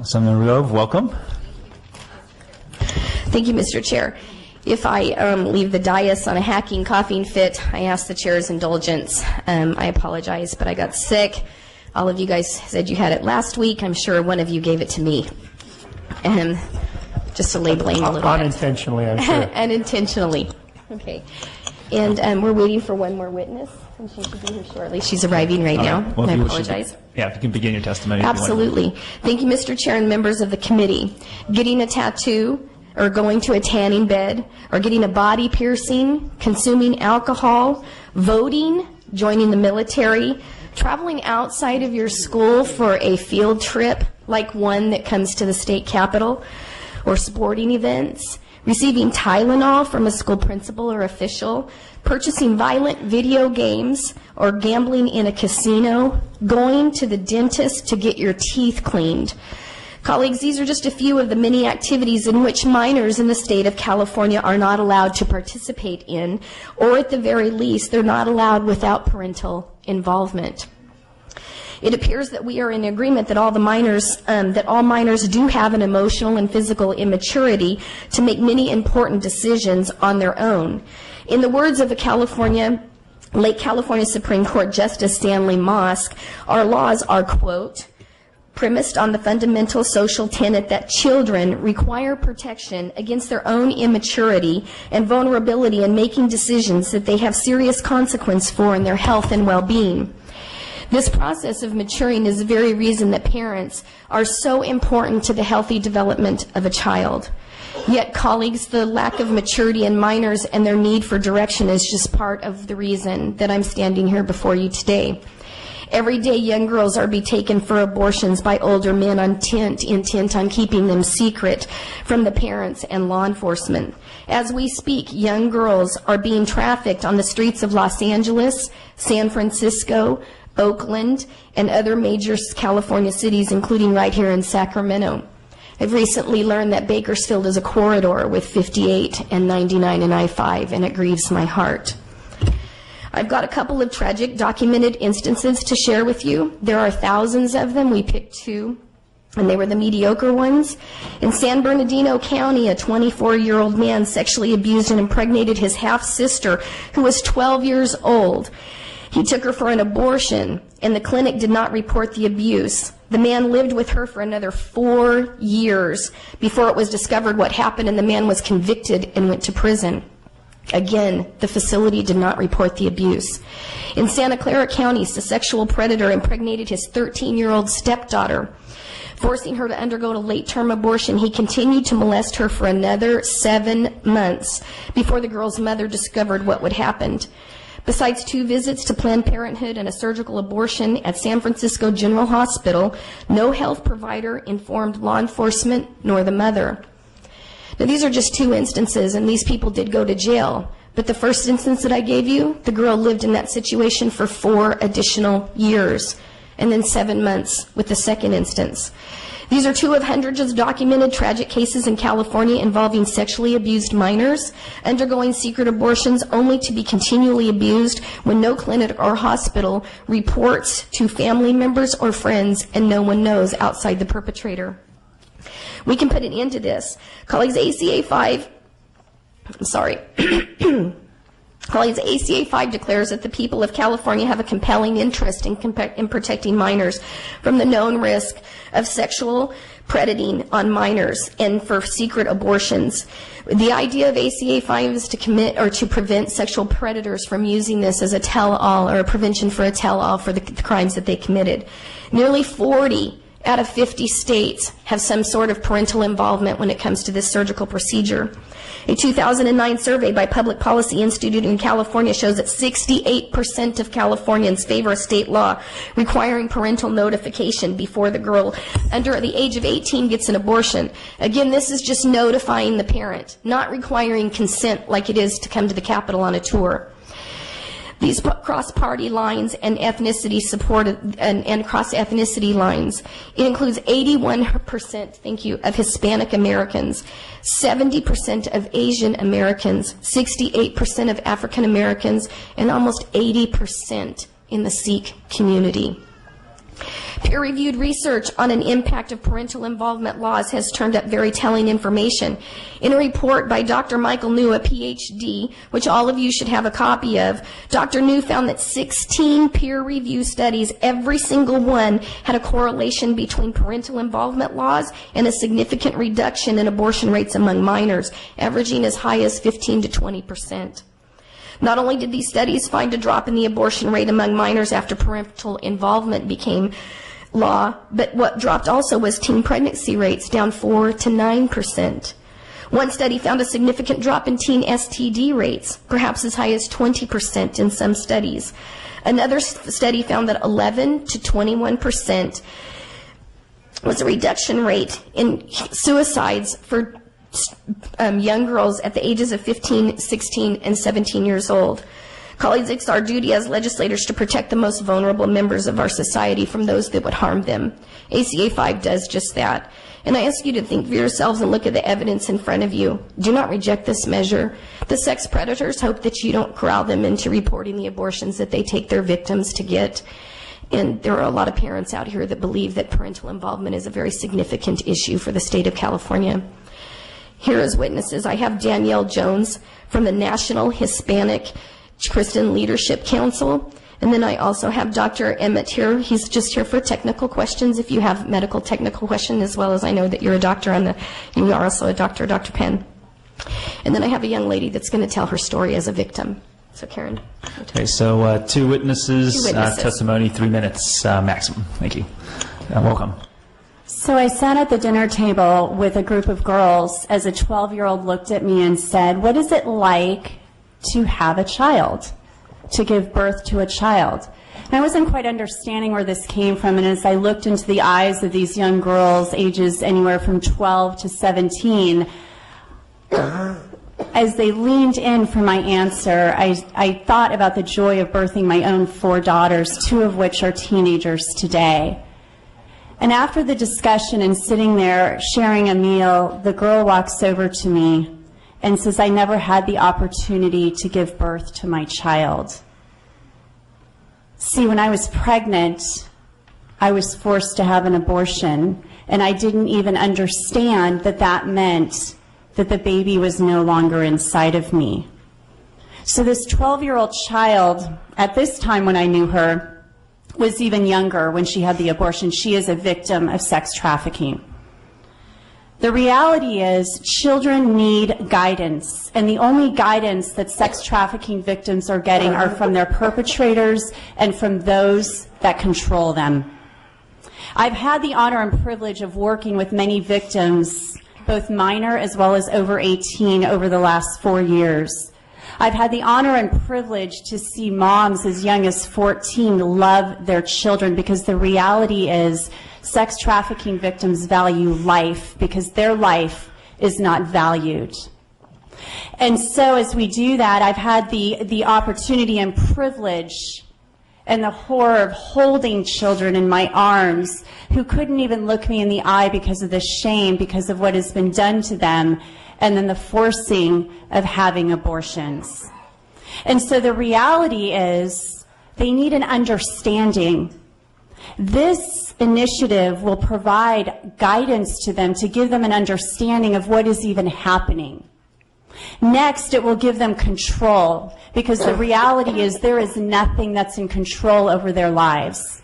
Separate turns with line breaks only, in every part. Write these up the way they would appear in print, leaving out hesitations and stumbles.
Senator Grove, welcome.
Thank you, Mr. Chair. If I leave the dais on a hacking coughing fit, I ask the chair's indulgence. I apologize, but I got sick. All of you guys said you had it last week. I'm sure one of you gave it to me. And just to lay blame a little bit.
Unintentionally, I'm sure.
Unintentionally. Okay. And we're waiting for one more witness, and she should be here shortly. She's arriving right now.
Well,
I apologize.
If you can begin your testimony.
Absolutely. Thank you, Mr. Chair and members of the committee. Getting a tattoo, or going to a tanning bed, or getting a body piercing, consuming alcohol, voting, joining the military, traveling outside of your school for a field trip, like one that comes to the state capitol, or sporting events, receiving Tylenol from a school principal or official, purchasing violent video games, or gambling in a casino, going to the dentist to get your teeth cleaned. Colleagues, these are just a few of the many activities in which minors in the state of California are not allowed to participate in, or at the very least, they're not allowed without parental involvement. It appears that we are in agreement that all minors do have an emotional and physical immaturity to make many important decisions on their own. In the words of late California Supreme Court Justice Stanley Mosk, our laws are, quote, premised on the fundamental social tenet that children require protection against their own immaturity and vulnerability in making decisions that they have serious consequence for in their health and well-being. This process of maturing is the very reason that parents are so important to the healthy development of a child. Yet, colleagues, the lack of maturity in minors and their need for direction is just part of the reason that I'm standing here before you today. Every day, young girls are being taken for abortions by older men intent on keeping them secret from the parents and law enforcement. As we speak, young girls are being trafficked on the streets of Los Angeles, San Francisco, Oakland, and other major California cities, including right here in Sacramento. I've recently learned that Bakersfield is a corridor with 58 and 99 and I-5, and it grieves my heart. I've got a couple of tragic documented instances to share with you. There are thousands of them. We picked two, and they were the mediocre ones. In San Bernardino County, a 24-year-old man sexually abused and impregnated his half-sister, who was 12 years old. He took her for an abortion, and the clinic did not report the abuse. The man lived with her for another 4 years before it was discovered what happened, and the man was convicted and went to prison. Again, the facility did not report the abuse. In Santa Clara County, a sexual predator impregnated his 13-year-old stepdaughter. Forcing her to undergo a late-term abortion, he continued to molest her for another 7 months before the girl's mother discovered what would happen. Besides 2 visits to Planned Parenthood and a surgical abortion at San Francisco General Hospital, no health provider informed law enforcement nor the mother. Now, these are just 2 instances, and these people did go to jail. But the first instance that I gave you, the girl lived in that situation for 4 additional years, and then 7 months with the second instance. These are 2 of hundreds of documented tragic cases in California involving sexually abused minors, undergoing secret abortions only to be continually abused when no clinic or hospital reports to family members or friends, and no one knows outside the perpetrator. We can put an end to this. Colleagues, ACA 5 declares that the people of California have a compelling interest in protecting minors from the known risk of sexual predating on minors and for secret abortions. The idea of ACA 5 is to prevent sexual predators from using this as a tell-all or a prevention for a tell-all for the crimes that they committed. Nearly 40 out of 50 states have some sort of parental involvement when it comes to this surgical procedure. A 2009 survey by Public Policy Institute in California shows that 68% of Californians favor a state law requiring parental notification before the girl under the age of 18 gets an abortion. Again, this is just notifying the parent, not requiring consent like it is to come to the Capitol on a tour. These cross-party lines and ethnicity supported and cross-ethnicity lines. It includes 81%, of Hispanic Americans, 70% of Asian Americans, 68% of African Americans, and almost 80% in the Sikh community. Peer-reviewed research on an impact of parental involvement laws has turned up very telling information. In a report by Dr. Michael New, a PhD, which all of you should have a copy of, Dr. New found that 16 peer-reviewed studies, every single one, had a correlation between parental involvement laws and a significant reduction in abortion rates among minors, averaging as high as 15 to 20%. Not only did these studies find a drop in the abortion rate among minors after parental involvement became law, but what dropped also was teen pregnancy rates, down 4 to 9%. One study found a significant drop in teen STD rates, perhaps as high as 20% in some studies. Another study found that 11 to 21% was a reduction rate in suicides for young girls at the ages of 15, 16, and 17 years old. Colleagues, it's our duty as legislators to protect the most vulnerable members of our society from those that would harm them. ACA 5 does just that. And I ask you to think for yourselves and look at the evidence in front of you. Do not reject this measure. The sex predators hope that you don't corral them into reporting the abortions that they take their victims to get. And there are a lot of parents out here that believe that parental involvement is a very significant issue for the state of California. Here as witnesses, I have Danielle Jones from the National Hispanic Christian Leadership Council. And then I also have Dr. Emmett here. He's just here for technical questions if you have medical technical questions, as well as I know that you're a doctor you are also a doctor, Dr. Penn. And then I have a young lady that's going to tell her story as a victim. So Karen.
Okay, so two witnesses, testimony 3 minutes maximum. Thank you. Welcome.
So I sat at the dinner table with a group of girls as a 12-year-old looked at me and said, what is it like to have a child, to give birth to a child? And I wasn't quite understanding where this came from, and as I looked into the eyes of these young girls, ages anywhere from 12 to 17, as they leaned in for my answer, I thought about the joy of birthing my own 4 daughters, 2 of which are teenagers today. And after the discussion and sitting there sharing a meal, the girl walks over to me and says, I never had the opportunity to give birth to my child. See, when I was pregnant, I was forced to have an abortion, and I didn't even understand that that meant that the baby was no longer inside of me. So this 12-year-old child, at this time when I knew her, was even younger when she had the abortion. She is a victim of sex trafficking. The reality is children need guidance, and the only guidance that sex trafficking victims are getting are from their perpetrators and from those that control them. I've had the honor and privilege of working with many victims, both minor as well as over 18, over the last 4 years. I've had the honor and privilege to see moms as young as 14 love their children, because the reality is sex trafficking victims value life because their life is not valued. And so as we do that, I've had the opportunity and privilege and the horror of holding children in my arms who couldn't even look me in the eye because of the shame, because of what has been done to them, and then the forcing of having abortions. And so the reality is they need an understanding. This initiative will provide guidance to them to give them an understanding of what is even happening. Next, it will give them control, because the reality is there is nothing that's in control over their lives.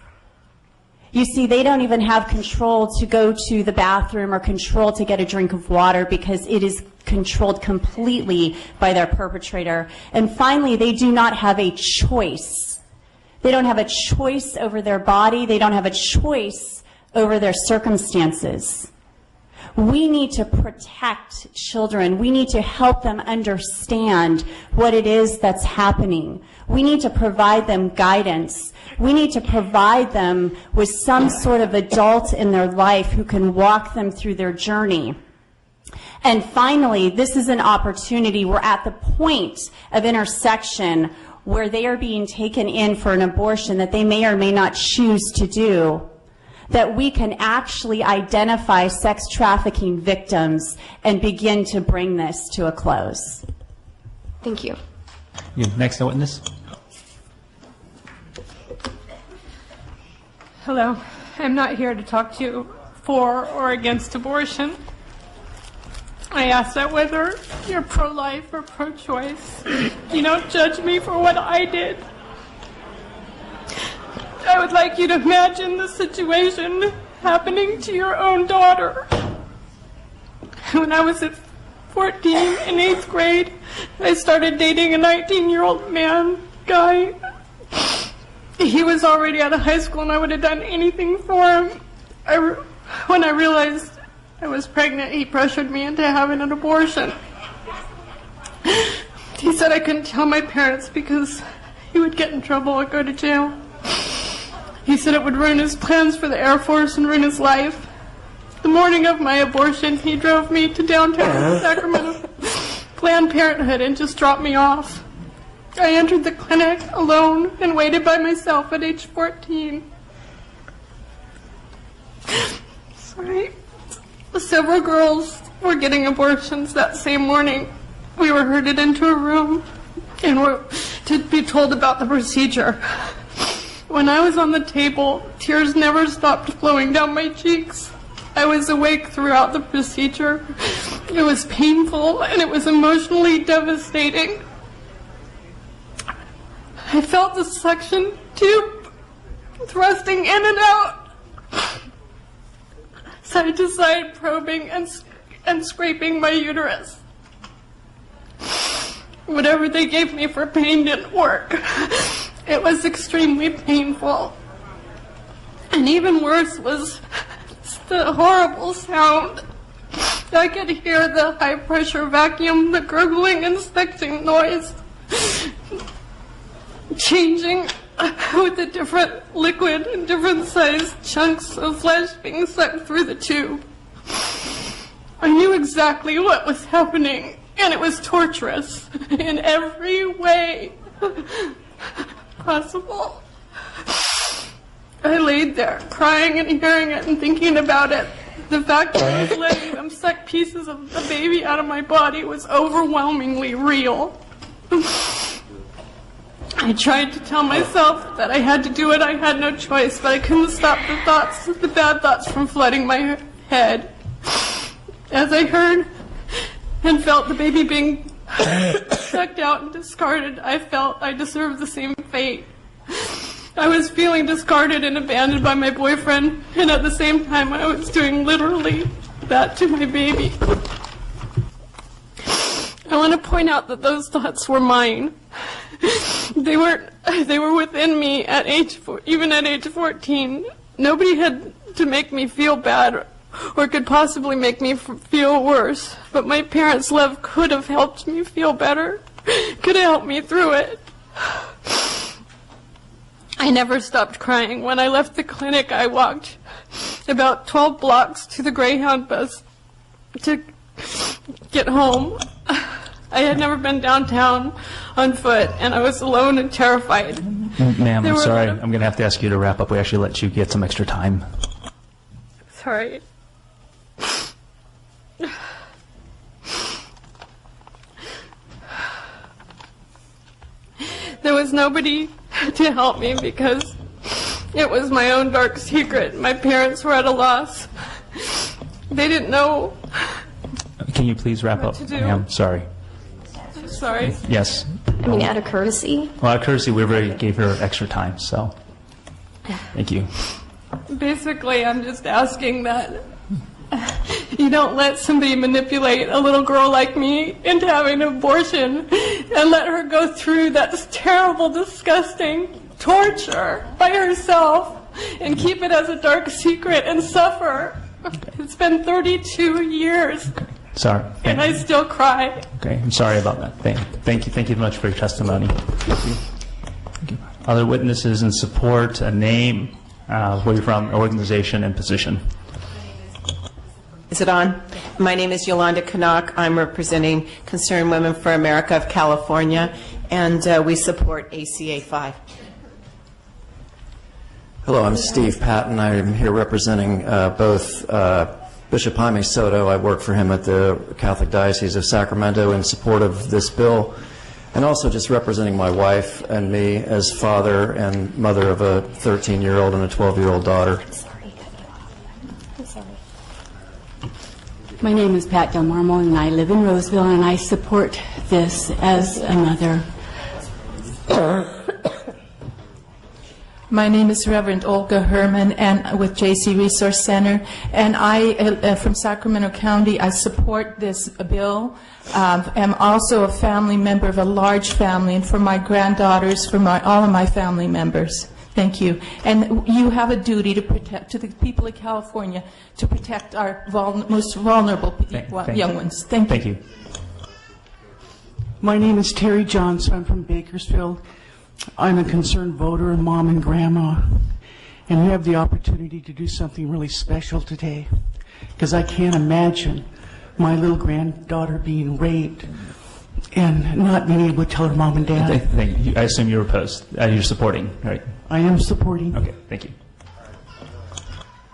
You see, they don't even have control to go to the bathroom or control to get a drink of water, because it is controlled completely by their perpetrator. And finally, they do not have a choice. They don't have a choice over their body. They don't have a choice over their circumstances. We need to protect children. We need to help them understand what it is that's happening. We need to provide them guidance. We need to provide them with some sort of adult in their life who can walk them through their journey. And finally, this is an opportunity. We're at the point of intersection where they are being taken in for an abortion that they may or may not choose to do, that we can actually identify sex trafficking victims and begin to bring this to a close.
Thank you.
Next witness.
Hello, I'm not here to talk to you for or against abortion. I ask that whether you're pro-life or pro-choice, you don't judge me for what I did. I would like you to imagine the situation happening to your own daughter. When I was at 14 in 8th grade, I started dating a 19-year-old guy. He was already out of high school and I would have done anything for him. When I realized I was pregnant, he pressured me into having an abortion. He said I couldn't tell my parents because he would get in trouble or go to jail. He said it would ruin his plans for the Air Force and ruin his life. The morning of my abortion, he drove me to downtown Sacramento Planned Parenthood and just dropped me off. I entered the clinic alone and waited by myself at age 14. Sorry. Several girls were getting abortions that same morning. We were herded into a room and were to be told about the procedure. When I was on the table, tears never stopped flowing down my cheeks. I was awake throughout the procedure. It was painful and it was emotionally devastating. I felt the suction tube thrusting in and out, side to side, probing and scraping my uterus. Whatever they gave me for pain didn't work. It was extremely painful. And even worse was the horrible sound. I could hear the high-pressure vacuum, the gurgling and sucking noise, changing with a different liquid and different sized chunks of flesh being sucked through the tube. I knew exactly what was happening, and it was torturous in every way possible. I laid there, crying and hearing it and thinking about it. The fact that I was letting them suck pieces of the baby out of my body was overwhelmingly real. I tried to tell myself that I had to do it, I had no choice, but I couldn't stop the bad thoughts from flooding my head. As I heard and felt the baby being sucked out and discarded, I felt I deserved the same fate. I was feeling discarded and abandoned by my boyfriend, and at the same time I was doing literally that to my baby. I want to point out that those thoughts were mine. They were within me even at age 14. Nobody had to make me feel bad or could possibly make me feel worse, but my parents' love could have helped me feel better, could have helped me through it. I never stopped crying. When I left the clinic, I walked about 12 blocks to the Greyhound bus to get home. I had never been downtown on foot, and I was alone and terrified.
Ma'am, I'm sorry. I'm going to have to ask you to wrap up. We actually let you get some extra time.
Sorry. There was nobody to help me because it was my own dark secret. My parents were at a loss. They didn't know.
Can you please wrap up, ma'am? Sorry.
I'm sorry.
Yes.
I mean, out of courtesy.
Well, out of courtesy, we already gave her extra time, so thank you.
Basically, I'm just asking that you don't let somebody manipulate a little girl like me into having an abortion and let her go through that terrible, disgusting torture by herself and keep it as a dark secret and suffer. It's been 32 years.
Sorry.
And I still cry.
Okay, I'm sorry about that. Thank you very much for your testimony. Thank you. Thank you. Other witnesses in support, a name, where you're from, organization, and position.
Is it on? My name is Yolanda Canuck. I'm representing Concerned Women for America of California, and we support ACA 5.
Hello, I'm Steve Patton. I'm here representing both Bishop Jaime Soto. I work for him at the Catholic Diocese of Sacramento in support of this bill, and also just representing my wife and me as father and mother of a 13-year-old and a 12-year-old daughter.
Sorry.
My name is Pat Del Marmo, and I live in Roseville, and I support this as a mother.
My name is Reverend Olga Herman, and with JC Resource Center, and I, from Sacramento County, I support this bill. I'm also a family member of a large family, and for my granddaughters, for all of my family members. Thank you. And you have a duty to protect, to the people of California, to protect our most vulnerable young ones. Thank you.
Thank you.
My name is Terry Johnson. I'm from Bakersfield. I'm a concerned voter, mom and grandma, and we have the opportunity to do something really special today, because I can't imagine my little granddaughter being raped and not being able to tell her mom and dad.
Thank you. I assume you're opposed. You're supporting, right?
I am supporting.
Okay, thank you.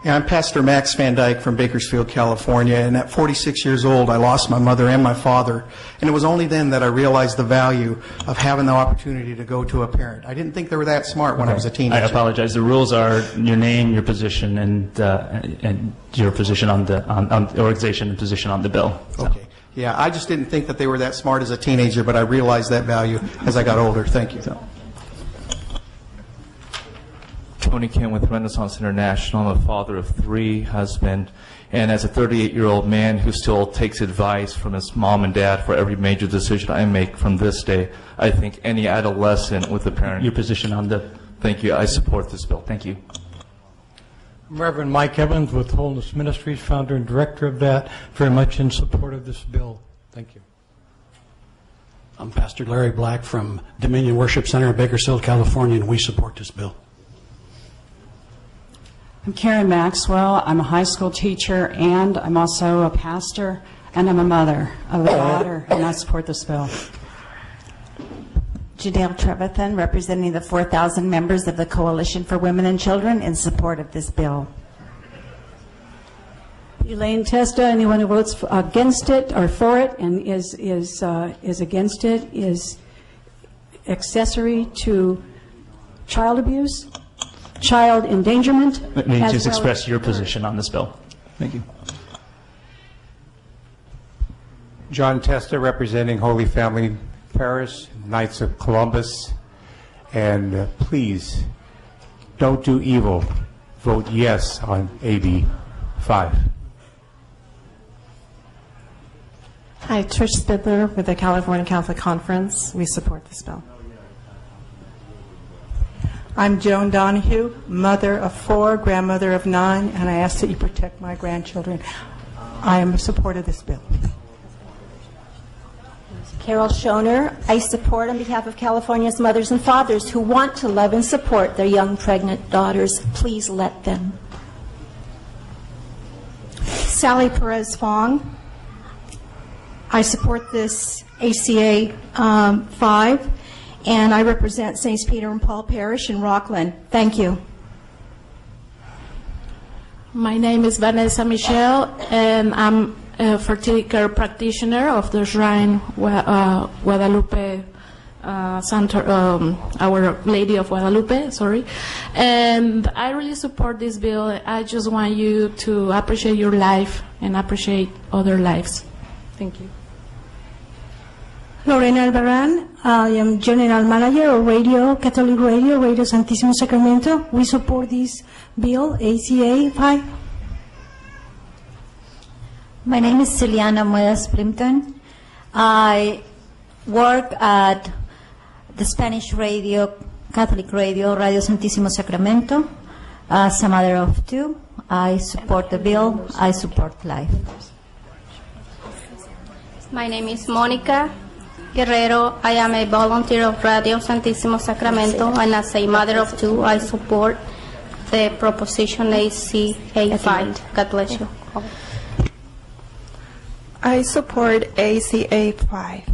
Yeah, I'm Pastor Max Van Dyke from Bakersfield, California, and at 46 years old, I lost my mother and my father, and it was only then that I realized the value of having the opportunity to go to a parent. I didn't think they were that smart when I was a teenager.
I apologize. The rules are your name, your position, and your position on the organization and position on the bill. So.
Okay. Yeah, I just didn't think that they were that smart as a teenager, but I realized that value as I got older. Thank you.
So.
Tony Kim with Renaissance International. I'm a father of 3, husband, and as a 38-year-old man who still takes advice from his mom and dad for every major decision I make from this day, I think any adolescent with a parent...
Your position on the...
Thank you. I support this bill.
Thank you.
I'm Reverend Mike Evans with Wholeness Ministries, founder and director of that, very much in support of this bill. Thank you.
I'm Pastor Larry Black from Dominion Worship Center in Bakersfield, California, and we support this bill.
I'm Karen Maxwell. I'm a high school teacher, and I'm also a pastor, and I'm a mother of a daughter, and I support this bill.
Janelle Trevathan, representing the 4,000 members of the Coalition for Women and Children in support of this bill.
Elaine Testa, anyone who votes against it or for it and is against it is accessory to child abuse, child endangerment.
Let me just express your position on this bill. Thank you.
John Testa, representing Holy Family Parish, Knights of Columbus, and please don't do evil. Vote yes on AB 5.
Hi, Trish Spidler with the California Catholic Conference. We support this bill.
I'm Joan Donahue, mother of 4, grandmother of 9, and I ask that you protect my grandchildren. I am in support of this bill.
Carol Schoner, I support on behalf of California's mothers and fathers who want to love and support their young pregnant daughters. Please let them.
Sally Perez Fong, I support this ACA 5, and I represent St. Peter and Paul Parish in Rockland. Thank you.
My name is Vanessa Michelle, and I'm a fertility care practitioner of the Shrine Guadalupe Our Lady of Guadalupe, sorry. And I really support this bill. I just want you to appreciate your life and appreciate other lives. Thank you.
Lorena Albarran, I am General Manager of Radio, Catholic Radio, Radio Santísimo Sacramento. We support this bill, ACA 5.
My name is Celiana Muedas Plimpton. I work at the Spanish radio, Catholic radio, Radio Santísimo Sacramento. As a mother of 2, I support the bill. I support life.
My name is Monica Guerrero. I am a volunteer of Radio Santísimo Sacramento, and as a mother of 2, I support the proposition ACA 5. God bless you.
I support ACA 5.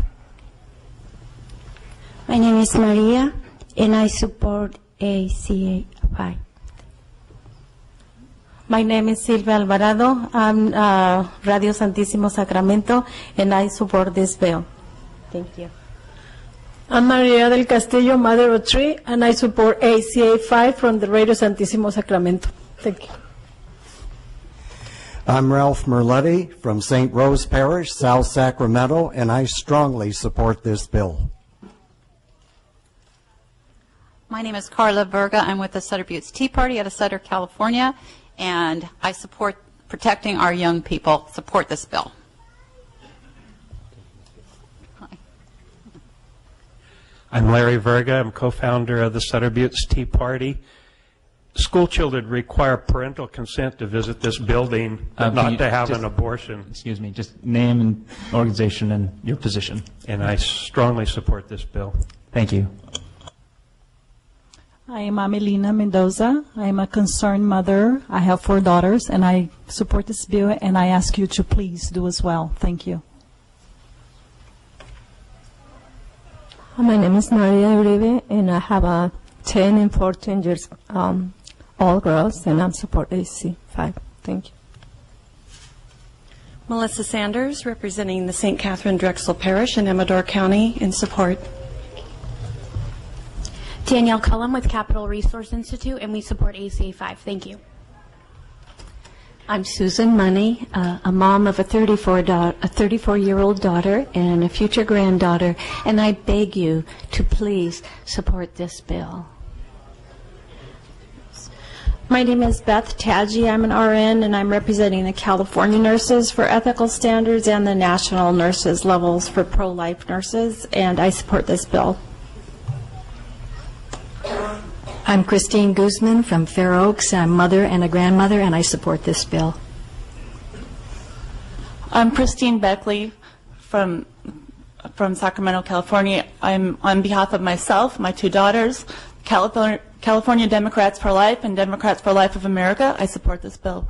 My name is Maria, and I support ACA 5.
My name is Silvia Alvarado. I'm Radio Santísimo Sacramento, and I support this bill. Thank you.
I'm Maria del Castillo, mother of 3, and I support ACA 5 from the Radio Santísimo Sacramento. Thank you.
I'm Ralph Merletti from St. Rose Parish, South Sacramento, and I strongly support this bill.
My name is Carla Verga. I'm with the Sutter Buttes Tea Party out of Sutter, California, and I support protecting our young people. Support this bill.
I'm Larry Verga. I'm co-founder of the Sutter Buttes Tea Party. School children require parental consent to visit this building, but not to have an abortion.
Excuse me, just name and organization and your position.
And I strongly support this bill.
Thank you.
I am Amelina Mendoza. I am a concerned mother. I have 4 daughters, and I support this bill, and I ask you to please do as well. Thank you.
My name is Maria Uribe, and I have 10 and 14 years all girls, and I support AC5. Thank you.
Melissa Sanders, representing the St. Catherine Drexel Parish in Amador County, in support.
Danielle Cullum with Capital Resource Institute, and we support ACA 5. Thank you.
I'm Susan Money, a mom of a 34-year-old daughter and a future granddaughter, and I beg you to please support this bill.
My name is Beth Tadji. I'm an RN, and I'm representing the California Nurses for Ethical Standards and the National Nurses Levels for Pro-Life Nurses, and I support this bill.
I'm Christine Guzman from Fair Oaks. I'm a mother and a grandmother, and I support this bill.
I'm Christine Beckley from Sacramento, California. I'm on behalf of myself, my 2 daughters, California Democrats for Life and Democrats for Life of America. I support this bill.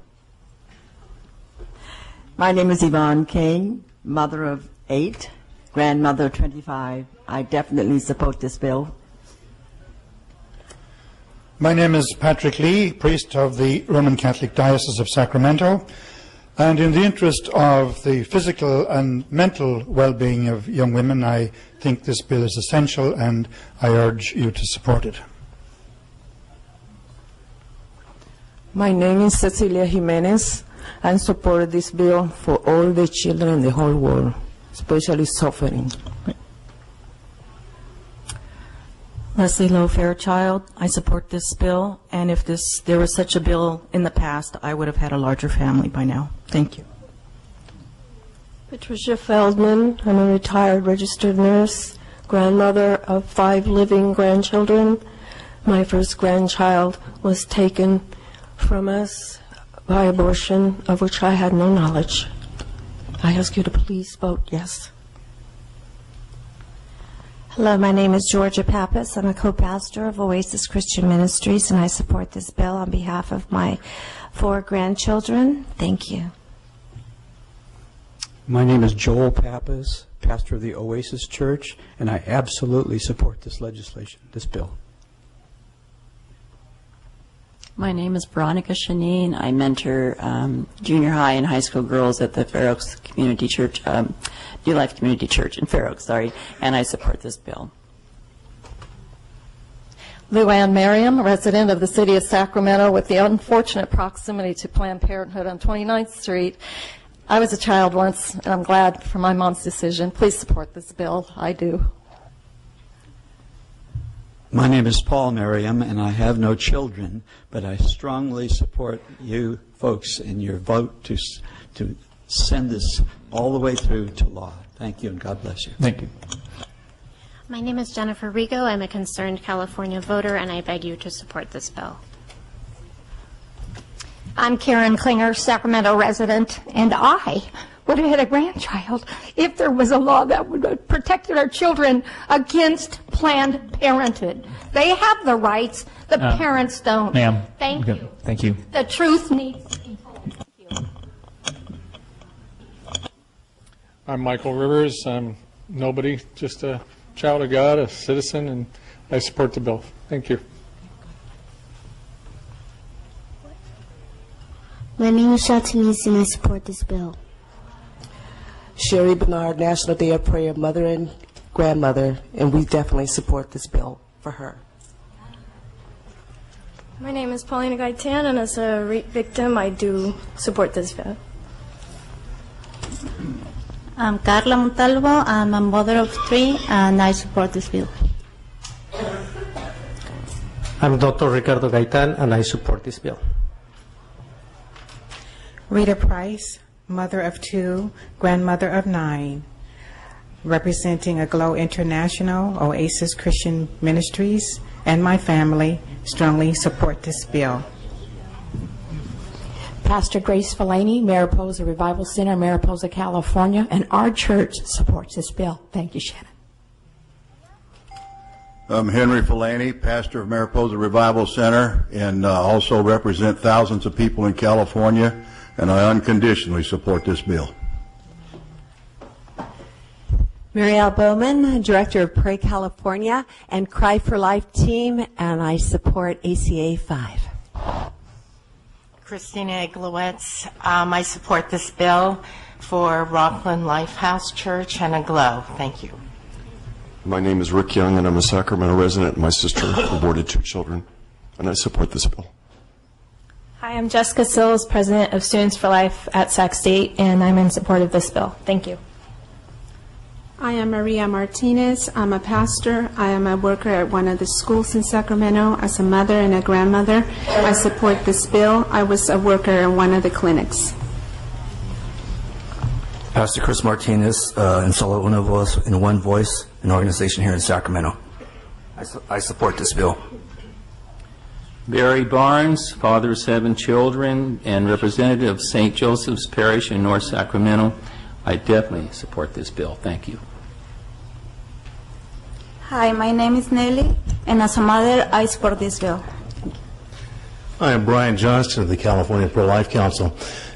My name is Yvonne King, mother of 8, grandmother of 25. I definitely support this bill.
My name is Patrick Lee, priest of the Roman Catholic Diocese of Sacramento, and in the interest of the physical and mental well-being of young women, I think this bill is essential, and I urge you to support it.
My name is Cecilia Jimenez. I support this bill for all the children in the whole world, especially suffering.
Leslie Lowe Fairchild, I support this bill, and if there was such a bill in the past, I would have had a larger family by now. Thank you.
Patricia Feldman. I'm a retired registered nurse, grandmother of 5 living grandchildren. My first grandchild was taken from us by abortion, of which I had no knowledge. I ask you to please vote yes.
Hello, my name is Georgia Pappas. I'm a co-pastor of Oasis Christian Ministries, and I support this bill on behalf of my 4 grandchildren. Thank you.
My name is Joel Pappas, pastor of the Oasis Church, and I absolutely support this legislation, this bill.
My name is Veronica Shanine. I mentor junior high and high school girls at the Fair Oaks Community Church, New Life Community Church in Fair Oaks, and I support this bill.
Luann Merriam, resident of the city of Sacramento, with the unfortunate proximity to Planned Parenthood on 29th Street. I was a child once, and I'm glad for my mom's decision. Please support this bill. I do.
My name is Paul Merriam, and I have no children, but I strongly support you folks in your vote to send this all the way through to law. Thank you, and God bless you.
Thank you.
My name is Jennifer Rigo. I'm a concerned California voter, and I beg you to support this bill.
I'm Karen Klinger, Sacramento resident, and I would have had a grandchild if there was a law that would have protected our children against Planned Parenthood. They have the rights, the parents don't.
Ma'am.
Thank you.
Thank you.
The truth needs to be told. Thank you.
I'm Michael Rivers. I'm nobody, just a child of God, a citizen, and I support the bill. Thank you.
My name is Shatanis, and I support this bill.
Sherry Bernard, National Day of Prayer, mother and grandmother, and we definitely support this bill for her.
My name is Paulina Gaitan, and as a rape victim, I do support this bill.
I'm Carla Montalvo. I'm a mother of 3, and I support this bill.
I'm Dr. Ricardo Gaitan, and I support this bill.
Rita Price, mother of 2, grandmother of 9, representing Aglow International, Oasis Christian Ministries, and my family strongly support this bill.
Pastor Grace Fellaini, Mariposa Revival Center, Mariposa, California, and our church supports this bill. Thank you, Shannon.
I'm Henry Fellaini, pastor of Mariposa Revival Center, and also represent thousands of people in California, and I unconditionally support this bill.
Marielle Bowman, director of Pray California and Cry for Life team, and I support ACA 5.
Christina Glowetz, I support this bill for Rockland Lifehouse Church and Aglow. Thank you.
My name is Rick Young, and I'm a Sacramento resident. My sister aborted 2 children, and I support this bill.
Hi, I'm Jessica Sills, president of Students for Life at Sac State, and I'm in support of this bill. Thank you.
I am Maria Martinez. I'm a pastor. I am a worker at one of the schools in Sacramento. As a mother and a grandmother, I support this bill. I was a worker in one of the clinics.
Pastor Chris Martinez, in Solo Una Voz, in One Voice, an organization here in Sacramento. I support this bill.
Barry Barnes, father of 7 children and representative of St. Joseph's Parish in North Sacramento. I definitely support this bill. Thank you.
Hi, my name is Nelly, and as a mother, I support this bill.
Hi, I'm Brian Johnston of the California Pro-Life Council,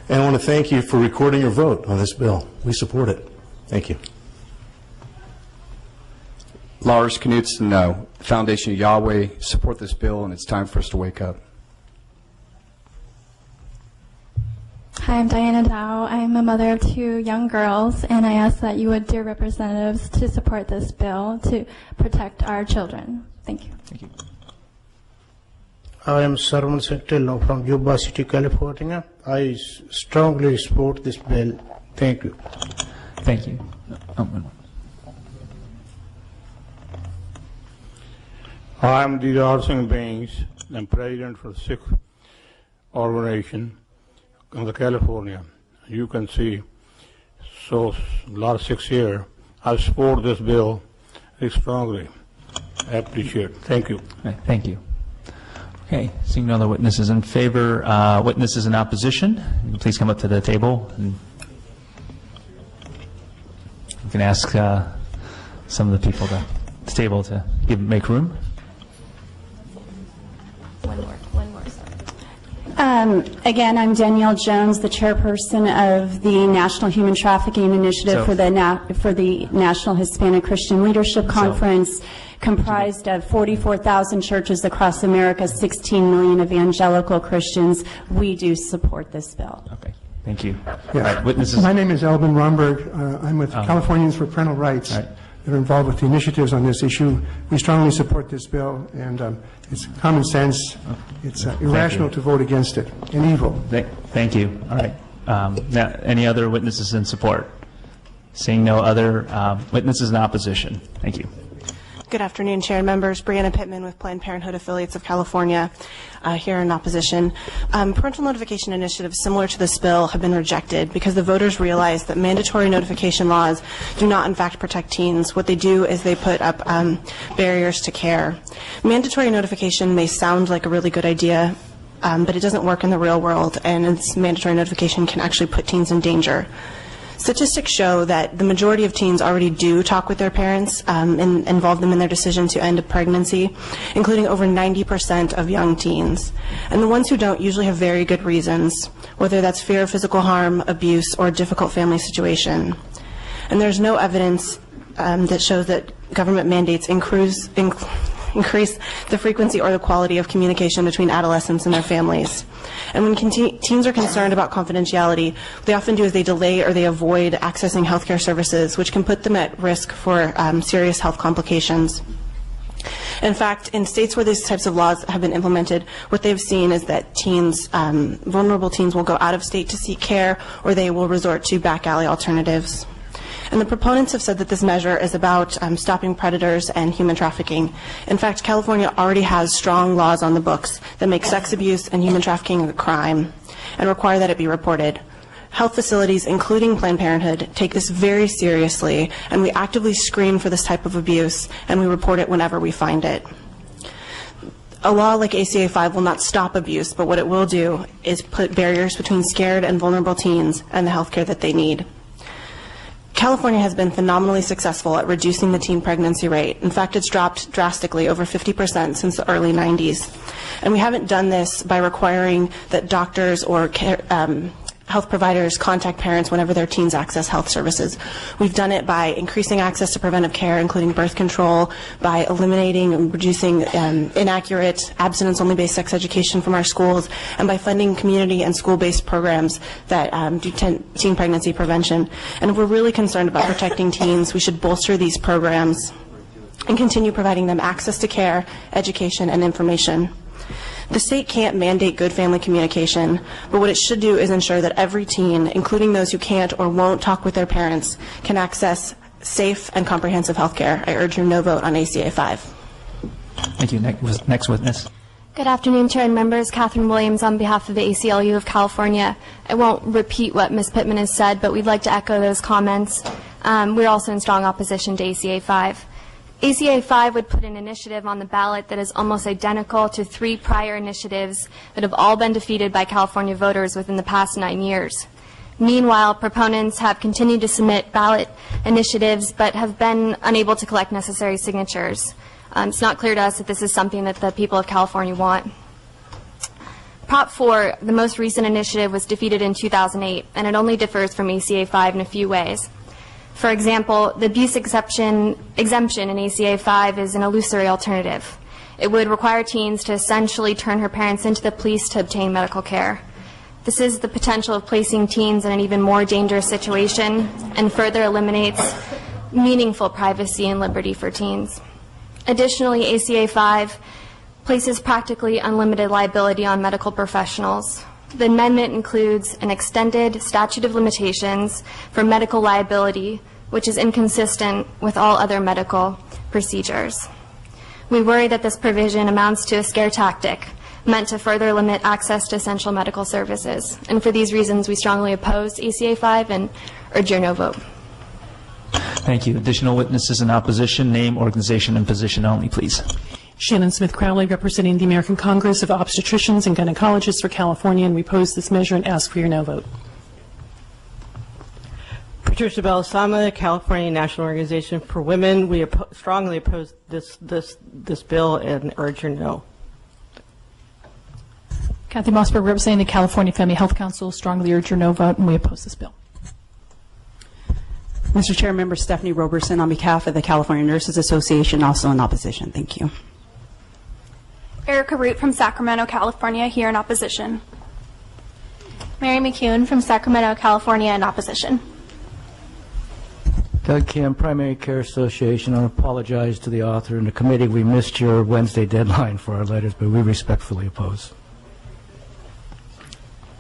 and I want to thank you for recording your vote on this bill. We support it. Thank you.
Lars Knudsen, Foundation of Yahweh, support this bill, and it's time for us to wake up.
Hi, I'm Diana Dow. I'm a mother of 2 young girls, and I ask that you would, dear representatives, to support this bill to protect our children. Thank you.
Thank you.
I am Sarvan Sentillo from Yuba City, California. I strongly support this bill. Thank you.
Thank you.
I am Didar Singh Bains. I'm president for the Sikh organization in the California. You can see, so last 6 years, I support this bill very strongly. I appreciate it. Thank you.
Okay, thank you. Okay, seeing no other witnesses in favor, witnesses in opposition, please come up to the table. And you can ask some of the people at the table to make room.
One more.
Again, I'm Danielle Jones, the chairperson of the National Human Trafficking Initiative for the National Hispanic Christian Leadership Conference, comprised of 44,000 churches across America, 16 million evangelical Christians. We do support this bill.
Okay, thank you.
Yes.
All right, witnesses.
My name is Alvin Romberg. I'm with Californians for Parental Rights.
Right.
That are involved with the initiatives on this issue. We strongly support this bill, and it's common sense. It's irrational to vote against it, and evil.
Thank you. All right. Now, any other witnesses in support? Seeing no other witnesses in opposition. Thank you.
Good afternoon, Chair and members. Brianna Pittman with Planned Parenthood Affiliates of California, here in opposition. Parental notification initiatives similar to this bill have been rejected because the voters realize that mandatory notification laws do not in fact protect teens. What they do is they put up barriers to care. Mandatory notification may sound like a really good idea, but it doesn't work in the real world, and its mandatory notification can actually put teens in danger. Statistics show that the majority of teens already do talk with their parents and involve them in their decision to end a pregnancy, including over 90% of young teens. And the ones who don't usually have very good reasons, whether that's fear of physical harm, abuse, or a difficult family situation. And there's no evidence that shows that government mandates increase the frequency or the quality of communication between adolescents and their families. And when teens are concerned about confidentiality, what they often do is they delay or they avoid accessing healthcare services, which can put them at risk for serious health complications. In fact, in states where these types of laws have been implemented, what they've seen is that teens, vulnerable teens, will go out of state to seek care, or they will resort to back alley alternatives. And the proponents have said that this measure is about stopping predators and human trafficking. In fact, California already has strong laws on the books that make sex abuse and human trafficking a crime and require that it be reported. Health facilities, including Planned Parenthood, take this very seriously, and we actively screen for this type of abuse, and we report it whenever we find it. A law like ACA 5 will not stop abuse, but what it will do is put barriers between scared and vulnerable teens and the health care that they need. California has been phenomenally successful at reducing the teen pregnancy rate. In fact, it's dropped drastically, over 50% since the early 90s. And we haven't done this by requiring that doctors or health providers contact parents whenever their teens access health services. We've done it by increasing access to preventive care, including birth control, by eliminating and reducing inaccurate, abstinence-only based sex education from our schools, and by funding community and school-based programs that do teen pregnancy prevention. And if we're really concerned about protecting teens, we should bolster these programs and continue providing them access to care, education, and information. The state can't mandate good family communication, but what it should do is ensure that every teen, including those who can't or won't talk with their parents, can access safe and comprehensive health care. I urge your no vote on ACA 5.
Thank you. Next witness.
Good afternoon, Chair and members. Catherine Williams on behalf of the ACLU of California. I won't repeat what Ms. Pittman has said, but we'd like to echo those comments. We're also in strong opposition to ACA 5. ACA 5 would put an initiative on the ballot that is almost identical to 3 prior initiatives that have all been defeated by California voters within the past 9 years. Meanwhile, proponents have continued to submit ballot initiatives but have been unable to collect necessary signatures. It's not clear to us that this is something that the people of California want. Prop 4, the most recent initiative, was defeated in 2008, and it only differs from ACA 5 in a few ways. For example, the abuse exemption in ACA 5 is an illusory alternative. It would require teens to essentially turn her parents into the police to obtain medical care. This is the potential of placing teens in an even more dangerous situation and further eliminates meaningful privacy and liberty for teens. Additionally, ACA 5 places practically unlimited liability on medical professionals. The amendment includes an extended statute of limitations for medical liability, which is inconsistent with all other medical procedures. We worry that this provision amounts to a scare tactic meant to further limit access to essential medical services. And for these reasons, we strongly oppose ACA 5 and urge your no vote.
Thank you. Additional witnesses in opposition, name, organization, and position only, please.
Shannon Smith Crowley, representing the American Congress of Obstetricians and Gynecologists for California, and we oppose this measure and ask for your no vote.
Patricia Belisama, California National Organization for Women. We strongly oppose this bill and urge your no.
Kathy Mossberg, representing the California Family Health Council, strongly urge your no vote, and we oppose this bill.
Mr. Chair, Member Stephanie Roberson, on behalf of the California Nurses Association, also in opposition. Thank you.
Erica Root from Sacramento, California, here in opposition. Mary McCune from Sacramento, California, in opposition.
Doug Kim, Primary Care Association. I apologize to the author and the committee. We missed your Wednesday deadline for our letters, but we respectfully oppose.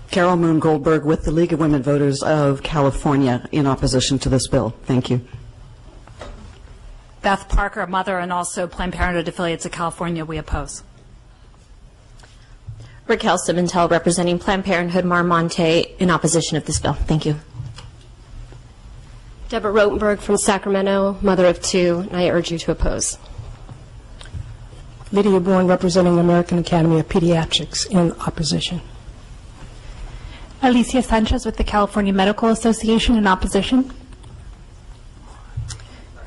Carol Moon Goldberg with the League of Women Voters of California, in opposition to this bill. Thank you.
Beth Parker, mother and also Planned Parenthood affiliates of California. We oppose.
Raquel Simentel, representing Planned Parenthood Marmonte, in opposition of this bill. Thank you.
Deborah Rotenberg from Sacramento, mother of 2, and I urge you to oppose.
Lydia Bourne, representing the American Academy of Pediatrics, in opposition.
Alicia Sanchez with the California Medical Association, in opposition.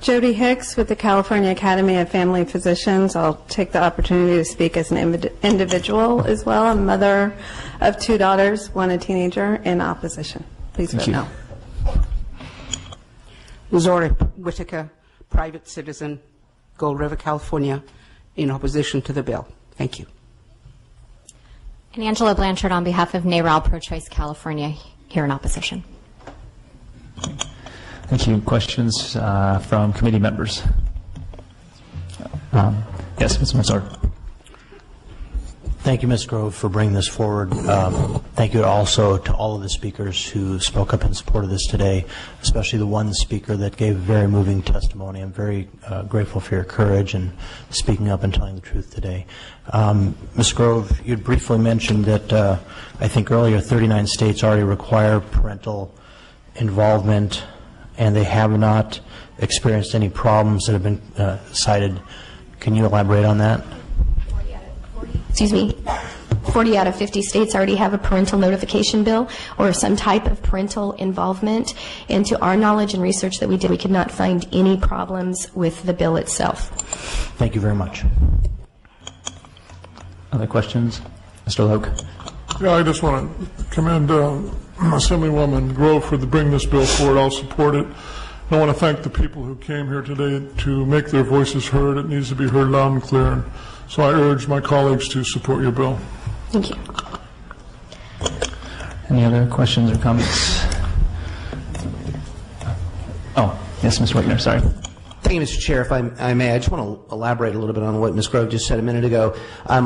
Jody Hicks with the California Academy of Family Physicians. I'll take the opportunity to speak as an individual as well. I'm a mother of 2 daughters, 1 a teenager, in opposition. Please vote no.
Zora Whitaker, private citizen, Gold River, California, in opposition to the bill. Thank you.
And Angela Blanchard on behalf of NARAL Pro-Choice California, here in opposition.
Thank you. Questions from committee members? Yes, Mr. Mazur.
Thank you, Ms. Grove, for bringing this forward. Thank you also to all of the speakers who spoke up in support of this today, especially the one speaker that gave very moving testimony. I'm very grateful for your courage in speaking up and telling the truth today. Ms. Grove, you briefly mentioned that I think earlier 39 states already require parental involvement, and they have not experienced any problems that have been cited. Can you elaborate on that?
40 out of 50 states already have a parental notification bill or some type of parental involvement. And to our knowledge and research that we did, we could not find any problems with the bill itself.
Thank you very much.
Other questions? Mr. Loke.
Yeah, I just want to commend Assemblywoman Grove for bringing this bill forward. I'll support it. I want to thank the people who came here today to make their voices heard. It needs to be heard loud and clear. So I urge my colleagues to support your bill.
Thank you.
Any other questions or comments? Oh, yes, Mr. Wagner, sorry.
Thank you, Mr. Chair. If I may, I just want to elaborate a little bit on what Ms. Grove just said a minute ago.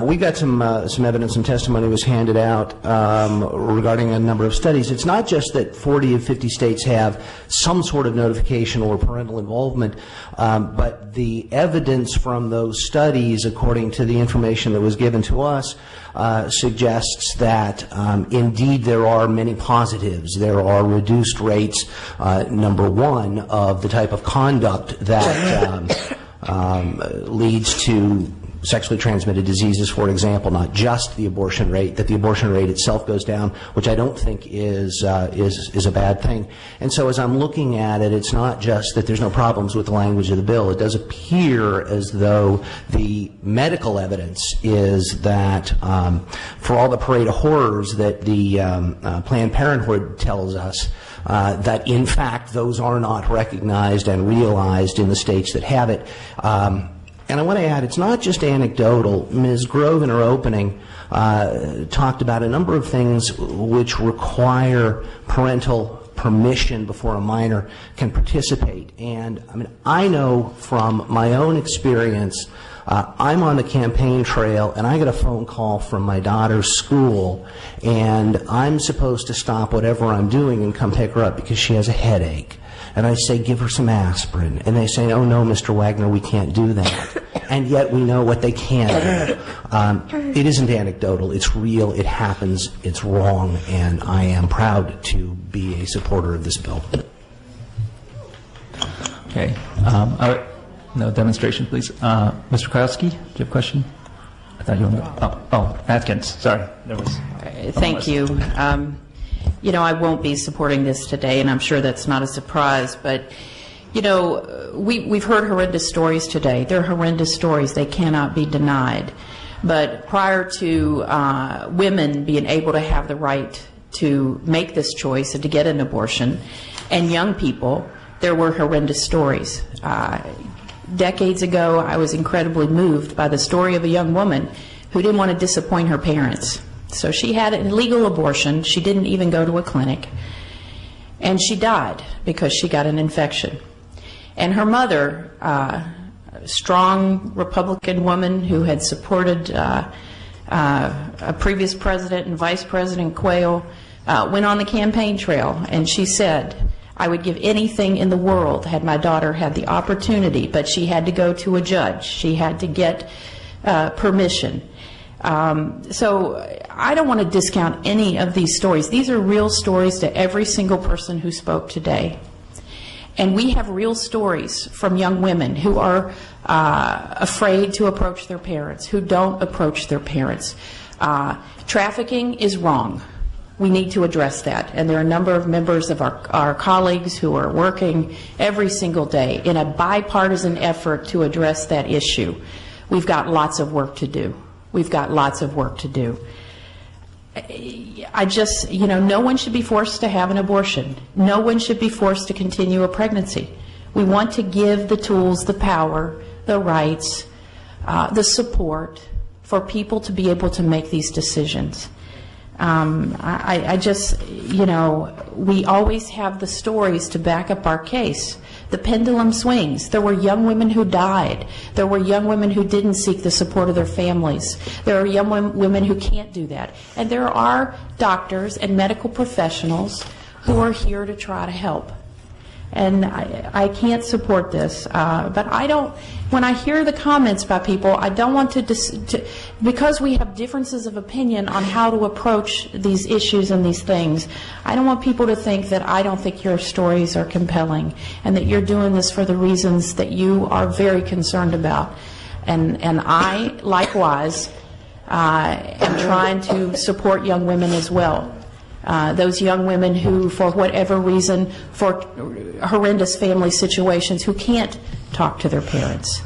We got some evidence, some testimony was handed out regarding a number of studies. It's not just that 40 of 50 states have some sort of notification or parental involvement, but the evidence from those studies, according to the information that was given to us, suggests that indeed there are many positives. There are reduced rates, number one, of the type of conduct that leads to sexually transmitted diseases, for example, not just the abortion rate, that the abortion rate itself goes down, which I don't think is a bad thing. And so as I'm looking at it, it's not just that there's no problems with the language of the bill. It does appear as though the medical evidence is that for all the parade of horrors that the Planned Parenthood tells us, that in fact those are not recognized and realized in the states that have it. And I want to add, it's not just anecdotal. Ms. Grove, in her opening, talked about a number of things which require parental permission before a minor can participate. And I mean, I know from my own experience, I'm on the campaign trail and I get a phone call from my daughter's school and I'm supposed to stop whatever I'm doing and come pick her up because she has a headache. And I say, give her some aspirin. And they say, oh, no, Mr. Wagner, we can't do that. And yet we know what they can do. It isn't anecdotal. It's real. It happens. It's wrong. And I am proud to be a supporter of this bill.
Okay. No demonstration, please. Mr. Krowski, do you have a question? I thought you wanted to. Atkins. Sorry. There was.
Thank you. You know, I won't be supporting this today, and I'm sure that's not a surprise, but, you know, we've heard horrendous stories today. They're horrendous stories. They cannot be denied. But prior to women being able to have the right to make this choice and to get an abortion, and young people, there were horrendous stories. Decades ago, I was incredibly moved by the story of a young woman who didn't want to disappoint her parents. So she had an illegal abortion. She didn't even go to a clinic. And she died because she got an infection. And her mother, a strong Republican woman who had supported a previous president and Vice President Quayle, went on the campaign trail and she said, I would give anything in the world had my daughter had the opportunity, but she had to go to a judge. She had to get permission. So I don't want to discount any of these stories. These are real stories to every single person who spoke today. And we have real stories from young women who are afraid to approach their parents, who don't approach their parents. Trafficking is wrong. We need to address that. And there are a number of members of our colleagues who are working every single day in a bipartisan effort to address that issue. We've got lots of work to do. We've got lots of work to do. I just, you know, no one should be forced to have an abortion. No one should be forced to continue a pregnancy. We want to give the tools, the power, the rights, the support for people to be able to make these decisions. I just, we always have the stories to back up our case. The pendulum swings. There were young women who died. There were young women who didn't seek the support of their families. There are young women who can't do that. And there are doctors and medical professionals who are here to try to help. And I can't support this. But I don't, when I hear the comments by people, I don't want to, because we have differences of opinion on how to approach these issues and these things, I don't want people to think that I don't think your stories are compelling and that you're doing this for the reasons that you are very concerned about. And I, likewise, am trying to support young women as well. Those young women who, for whatever reason, for horrendous family situations, who can't talk to their parents.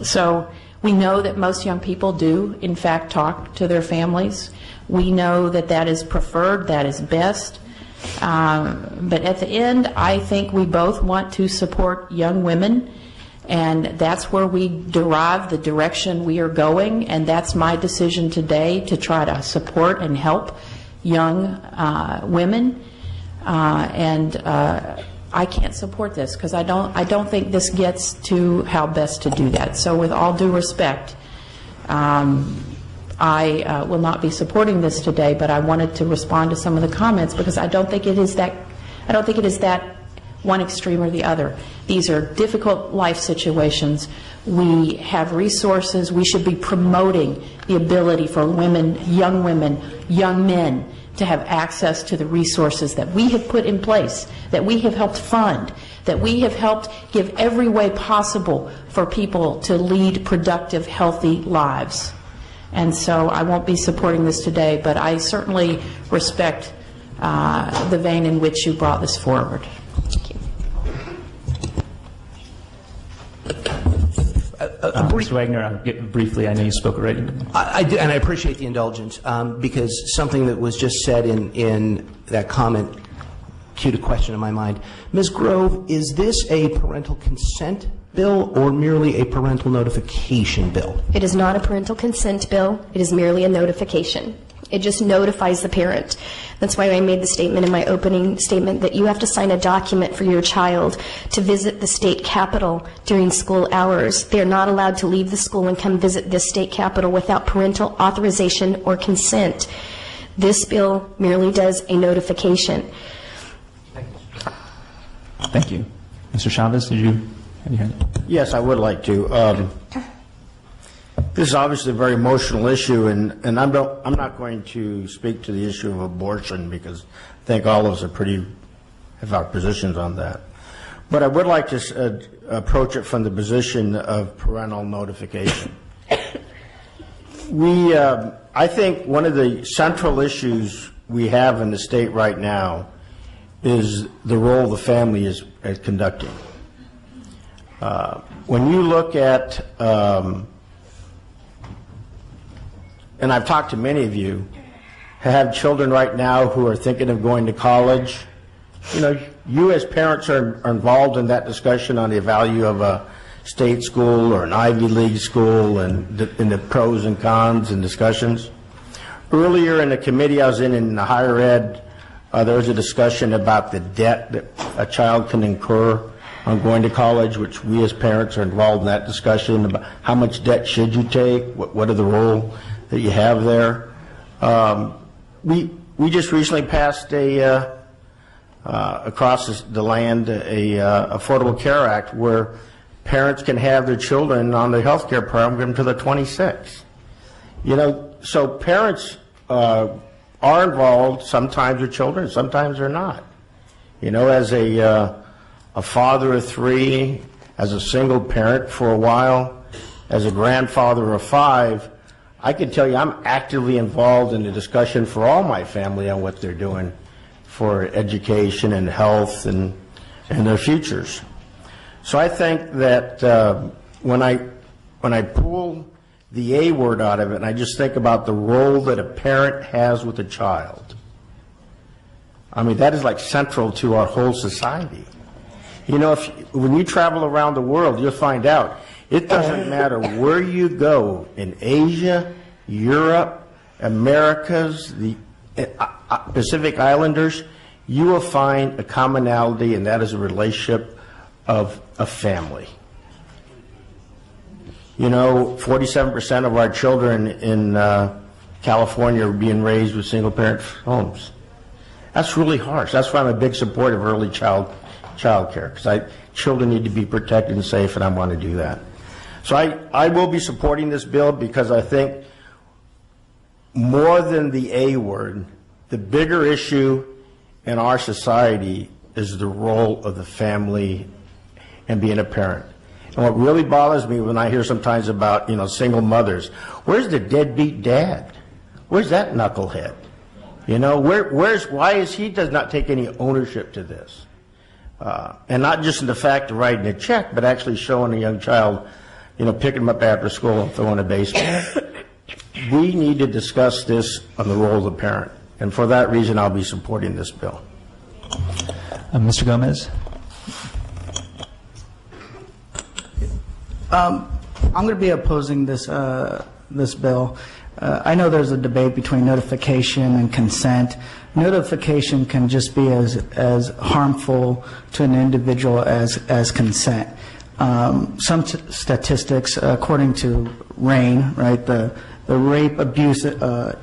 So we know that most young people do, in fact, talk to their families. We know that that is preferred, that is best. But at the end, I think we both want to support young women, and that's where we derive the direction we are going, and that's my decision today, to try to support and help young women. I can't support this because I don't think this gets to how best to do that. So with all due respect, I will not be supporting this today, but I wanted to respond to some of the comments because I don't think it is that one extreme or the other. These are difficult life situations. We have resources. We should be promoting the ability for women, young men, to have access to the resources that we have put in place, that we have helped fund, that we have helped give every way possible for people to lead productive, healthy lives. And so I won't be supporting this today, but I certainly respect the vein in which you brought this forward. Thank you.
Mr. Wagner, briefly, I know you spoke already.
I do, and I appreciate the indulgence because something that was just said in that comment cued a question in my mind. Ms. Grove, is this a parental consent bill or merely a parental notification bill?
It is not a parental consent bill. It is merely a notification. It just notifies the parent. That's why I made the statement in my opening statement that you have to sign a document for your child to visit the state capitol during school hours. They are not allowed to leave the school and come visit this state capitol without parental authorization or consent. This bill merely does a notification.
Thank you. Mr. Chavez, did you have your hand?
Yes, I would like to. This is obviously a very emotional issue, and I'm not going to speak to the issue of abortion because I think all of us have our positions on that. But I would like to approach it from the position of parental notification. I think one of the central issues we have in the state right now is the role the family is conducting. When you look at and I've talked to many of you who have children right now who are thinking of going to college. You as parents are involved in that discussion on the value of a state school or an Ivy League school and the pros and cons and discussions. Earlier in the committee I was in the higher ed, there was a discussion about the debt that a child can incur on going to college, which we as parents are involved in that discussion about how much debt should you take, what are the role that you have there. We just recently passed across the land a Affordable Care Act where parents can have their children on the health care program to the 26. So parents are involved sometimes with children, sometimes they're not. As a father of 3, as a single parent for a while, as a grandfather of 5, I can tell you I'm actively involved in the discussion for all my family on what they're doing for education and health and their futures. So I think that when I pull the A word out of it and I just think about the role that a parent has with a child, that is like central to our whole society. When you travel around the world, you'll find out it doesn't matter where you go in Asia, Europe, Americas, the Pacific Islanders, you will find a commonality, and that is a relationship of a family. You know, 47% of our children in California are being raised with single-parent homes. That's really harsh. That's why I'm a big supporter of early child care, because children need to be protected and safe, and I want to do that. So I will be supporting this bill because I think more than the A word, the bigger issue in our society is the role of the family and being a parent. And what really bothers me when I hear sometimes about, single mothers, where's the deadbeat dad? Where's that knucklehead? Why is he does not take any ownership to this? And not just in the fact of writing a check, but actually showing a young child, picking them up after school and throwing a baseball. We need to discuss this on the role of the parent. And for that reason, I'll be supporting this bill.
Mr. Gomez?
I'm going to be opposing this bill. I know there's a debate between notification and consent. Notification can just be as harmful to an individual as consent. Some statistics, according to RAIN, right, the Rape Abuse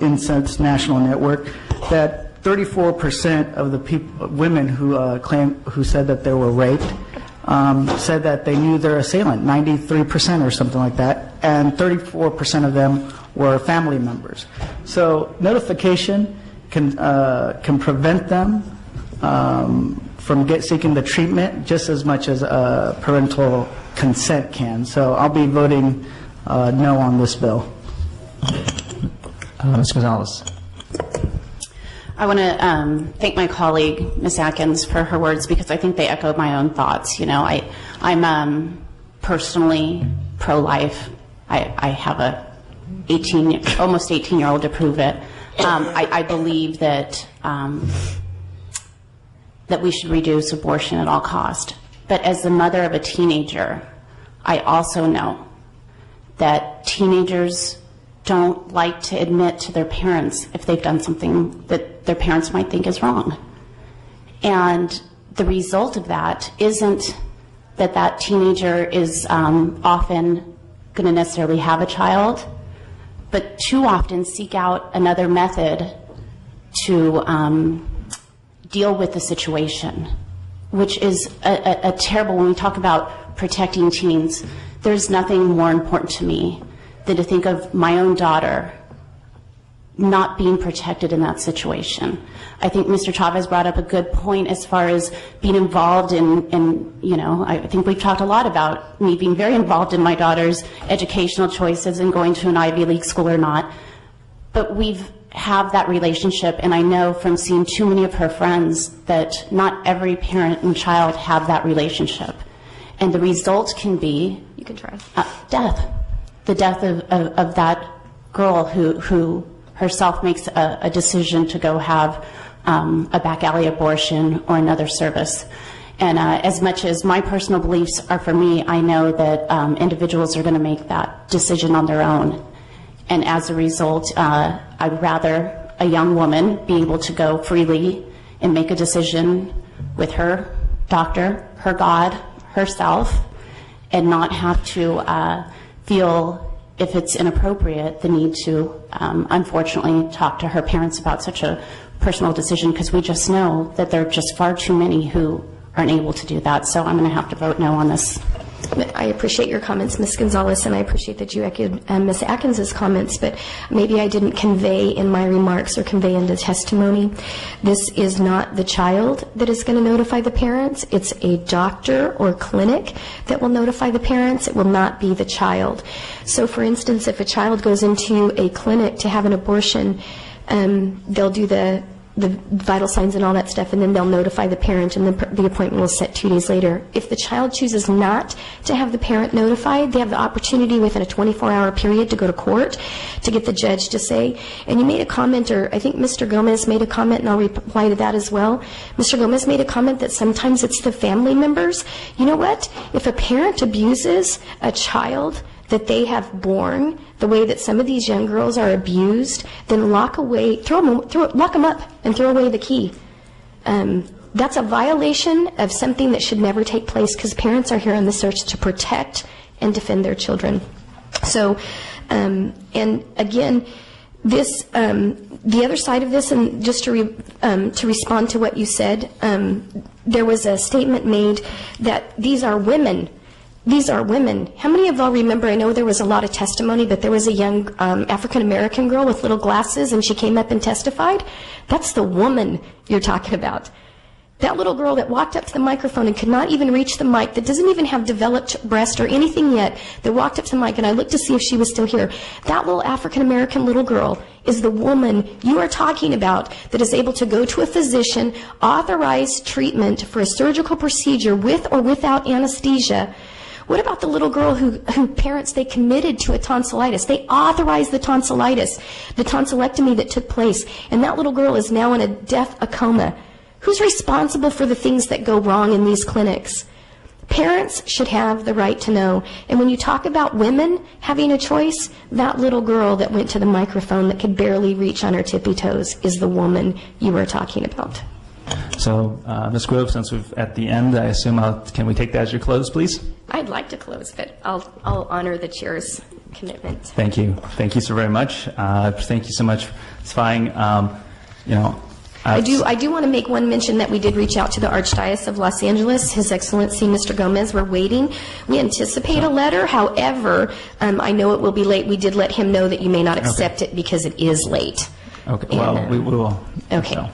Incest National Network, that 34% of the women who said that they were raped said that they knew their assailant, 93% or something like that, and 34% of them were family members. So notification can prevent them from seeking the treatment just as much as parental consent can. So I'll be voting no on this bill.
Ms. Gonzalez.
I want to thank my colleague, Ms. Atkins, for her words because I think they echo my own thoughts. I'm personally pro-life. I have a almost 18-year-old to prove it. I believe that we should reduce abortion at all cost. But as the mother of a teenager, I also know that teenagers don't like to admit to their parents if they've done something that their parents might think is wrong. And the result of that isn't that teenager is often going to necessarily have a child, but too often seek out another method to deal with the situation, which is a terrible, when we talk about protecting teens, there's nothing more important to me than to think of my own daughter not being protected in that situation. I think Mr. Chavez brought up a good point as far as being involved I think we've talked a lot about me being very involved in my daughter's educational choices and going to an Ivy League school or not. But we've have that relationship, and I know from seeing too many of her friends that not every parent and child have that relationship. And the result can be death. The death of that girl who herself makes a decision to go have a back alley abortion or another service. And as much as my personal beliefs are for me, I know that individuals are going to make that decision on their own. And as a result, I'd rather a young woman be able to go freely and make a decision with her doctor, her God, herself, and not have to feel, if it's inappropriate, the need to, unfortunately, talk to her parents about such a personal decision, because we just know that there are just far too many who aren't able to do that. So I'm going to have to vote no on this.
I appreciate your comments, Ms. Gonzalez, and I appreciate that you echoed Ms. Atkins' comments, but maybe I didn't convey in my remarks or convey in the testimony. This is not the child that is going to notify the parents. It's a doctor or clinic that will notify the parents. It will not be the child. So, for instance, if a child goes into a clinic to have an abortion, they'll do the vital signs and all that stuff, and then they'll notify the parent, and the appointment will set 2 days later. If the child chooses not to have the parent notified, they have the opportunity within a 24-hour period to go to court to get the judge to say, and you made a comment, or I think Mr. Gomez made a comment, and I'll reply to that as well. Mr. Gomez made a comment that sometimes it's the family members. You know what? If a parent abuses a child, that they have borne, the way that some of these young girls are abused, then lock them up and throw away the key. That's a violation of something that should never take place, because parents are here on the search to protect and defend their children. So, and again, this, the other side of this, and just to respond to what you said, there was a statement made that these are women. These are women. How many of y'all remember, I know there was a lot of testimony, but there was a young African-American girl with little glasses, and she came up and testified? That's the woman you're talking about. That little girl that walked up to the microphone and could not even reach the mic, that doesn't even have developed breast or anything yet, that walked up to the mic, and I looked to see if she was still here. That little African-American little girl is the woman you are talking about that is able to go to a physician, authorize treatment for a surgical procedure with or without anesthesia. What about the little girl who parents, they committed to a tonsillitis? They authorized the tonsillitis, the tonsillectomy that took place, and that little girl is now in a coma. Who's responsible for the things that go wrong in these clinics? Parents should have the right to know. And when you talk about women having a choice, that little girl that went to the microphone that could barely reach on her tippy toes is the woman you were talking about.
So, Ms. Grove, since we're at the end, I assume, can we take that as your close, please?
I'd like to close, but I'll honor the chair's commitment.
Thank you. Thank you so very much. Thank you so much for testifying. I
do want to make one mention that we did reach out to the Archdiocese of Los Angeles. His Excellency, Mr. Gomez, we're waiting. We anticipate a letter. However, I know it will be late. We did let him know that you may not accept it because it is late.
Okay. Well, we will.
Okay.
So,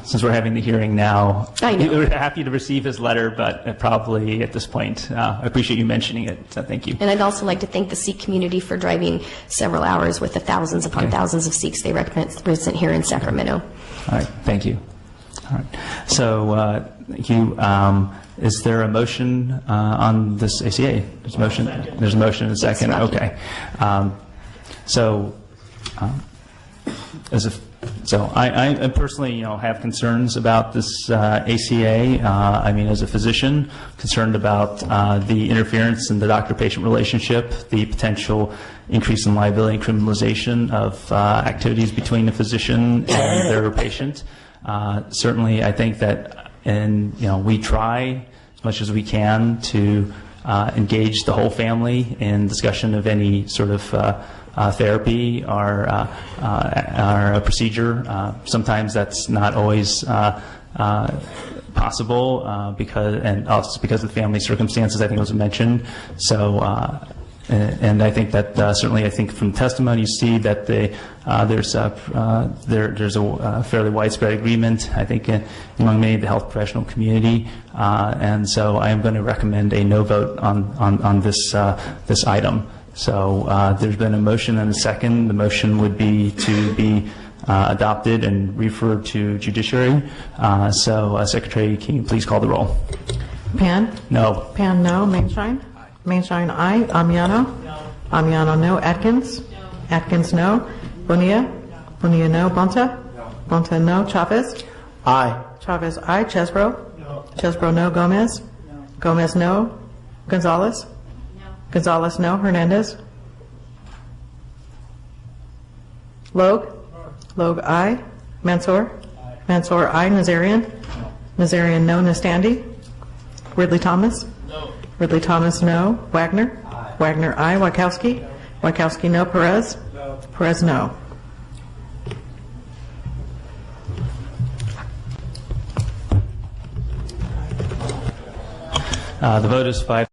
since we're having the hearing now,
I know.
we're happy to receive his letter, but probably at this point, I appreciate you mentioning it. So thank you.
And I'd also like to thank the Sikh community for driving several hours with the thousands upon thousands of Sikhs they represent here in Sacramento.
All right. Thank you. All right. So, thank you. Is there a motion on this ACA? There's a motion. There's a motion and a second. Okay. I personally, have concerns about this ACA. I mean, as a physician, concerned about the interference in the doctor-patient relationship, the potential increase in liability and criminalization of activities between the physician and their patient. Certainly, I think that, we try as much as we can to engage the whole family in discussion of any sort of therapy or a procedure. Sometimes that's not always possible because of the family circumstances, I think it was mentioned. So, and I think that certainly, I think from testimony you see that there's a fairly widespread agreement, I think, among many of the health professional community, and so I am going to recommend a no vote on this item. So there's been a motion and a second. The motion would be to be adopted and referred to judiciary. So Secretary, can you please call the roll?
Pan?
No.
Pan, no. Mainshine? Mainshine, aye. Amiano? No. Amiano, no. Atkins? No. Atkins, no. Bonilla? No. Bonilla, no. Bonta? No. Bonta, no. Chavez?
Aye.
Chavez, aye. Chesbro? No. Chesbro, no. Gomez? No. Gomez, no. Gonzalez? Gonzalez, no. Hernandez? Logue? Logue, aye. Mansour? Aye. Mansour, aye. Nazarian? No. Nazarian, no. Nastandi? Ridley Thomas? No. Ridley Thomas, no. Wagner? Aye. Wagner, aye. Wachowski? No. Wachowski, no. Perez? No. Perez, no.
The vote is 5.